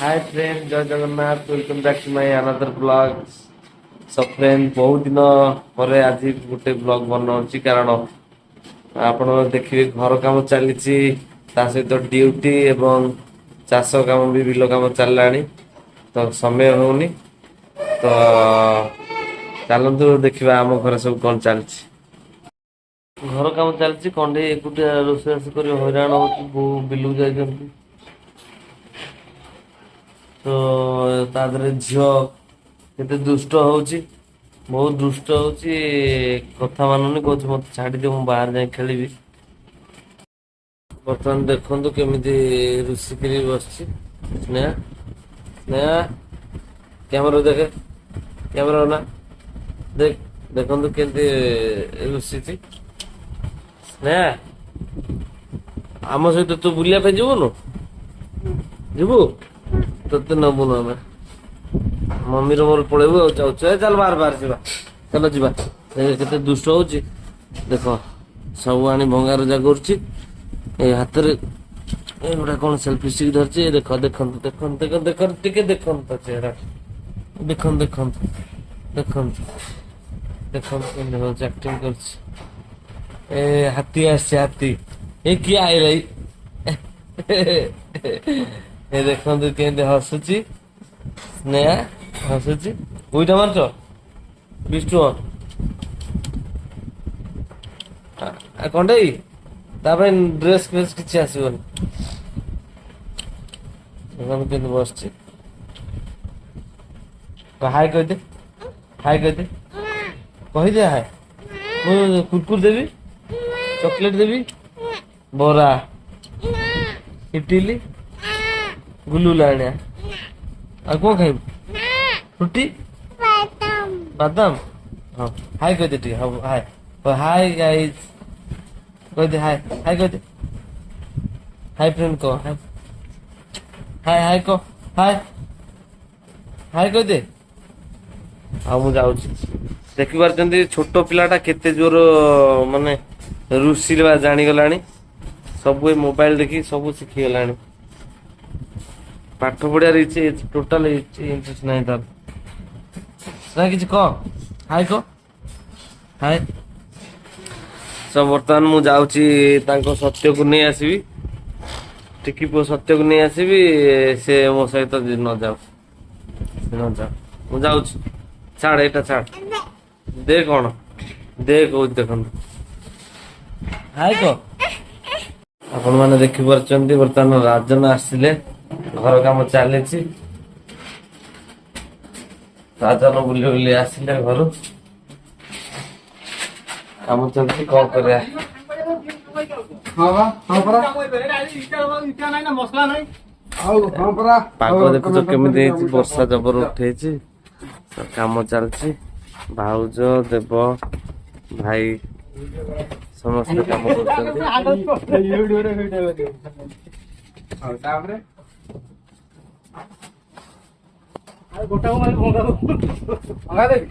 हाय friend, जय Jagannath. Welcome back to my another blog. सब friend बहुत दिन पर आज गोटे ब्लॉग बनाऊँच कारण आपण देखिए घर काम चली सहित ड्यूटी एवं चाष काम भी बिल काम चलला तो समय होनी तो चलतु देखा आम घर सब कौन चलती घर काम चलती कंडे एकुटिया रोषेई कर हईराण हो बिलू जा तो तादरे झील केते दुष्ट होची बहुत दुष्ट होची कथा मानुनी कहूँ मत छाड़ी दे मु बाहर जाए खेली बर्तमान देखु केमी रुषिकी बस स्नेहा स्नेहा कैमरा देखे कैमरा ना देख देखु केमती रुषि स्नेहा आम सहित तू बुलिया पे जीवनु जीवु ते नबुन आम मम्मी रोम पलैबू चल बार बार जा चल जा के दुष्ट हो देख सब आनी भंगा रुजा कर हाथ गोटा कौन सेल्फी स्टिक धरती देख देख देख देख देख टे देख चेहरा देख देख देख देख एक्टिंग कर हाथी हाथी ये किए आइल ये देखते केमती हसुची स्नेहा हसुची उईटा मारच विष्णु कंडे ड्रेस फ्रेस किसी आसबन केमती बस हाय कहदे हाय कहदे कहीदे हाय मु कुरकुर देवी चॉकलेट देवी बरा इडली गुलुला आने आ कौन खाइब फ्रूटी बादाम हाँ हाय कह दे हाँ हाय हाय गाइस कह दे हाय हाय कह दे हाय फ्रेंड को हाय हाय हाय को हाय हाय कह दे हाँ मु जाऊँ देखि पारछंती छोट पिलाटा केते जोर माने रुषि जानी गलानी सब मोबाइल देखी सब शिखी गलानी पाठ पढ़िया टोटाल इंटरेस्ट नहीं तार ना किसी कह हाय कह हाय सब बर्तमान मु जाऊँगी सत्य को नहीं आसबि टिकी पु सत्य को नहीं आसबि से मो सहित न जाऊ न जाऊ मु जाऊँ छाड़ एटा छाड़ दे कौन दे कौ देख हाय कह आपण मैंने देखी पार्टी बर्तमान राजन आसले घर काम चली राजन बुली बुली आसिले घर काम चलती कौन कर पाग देखुच केमी वर्षा जबर उठे काम चलती भाउज देव भाई समस्त काम गोटा भंगा देवी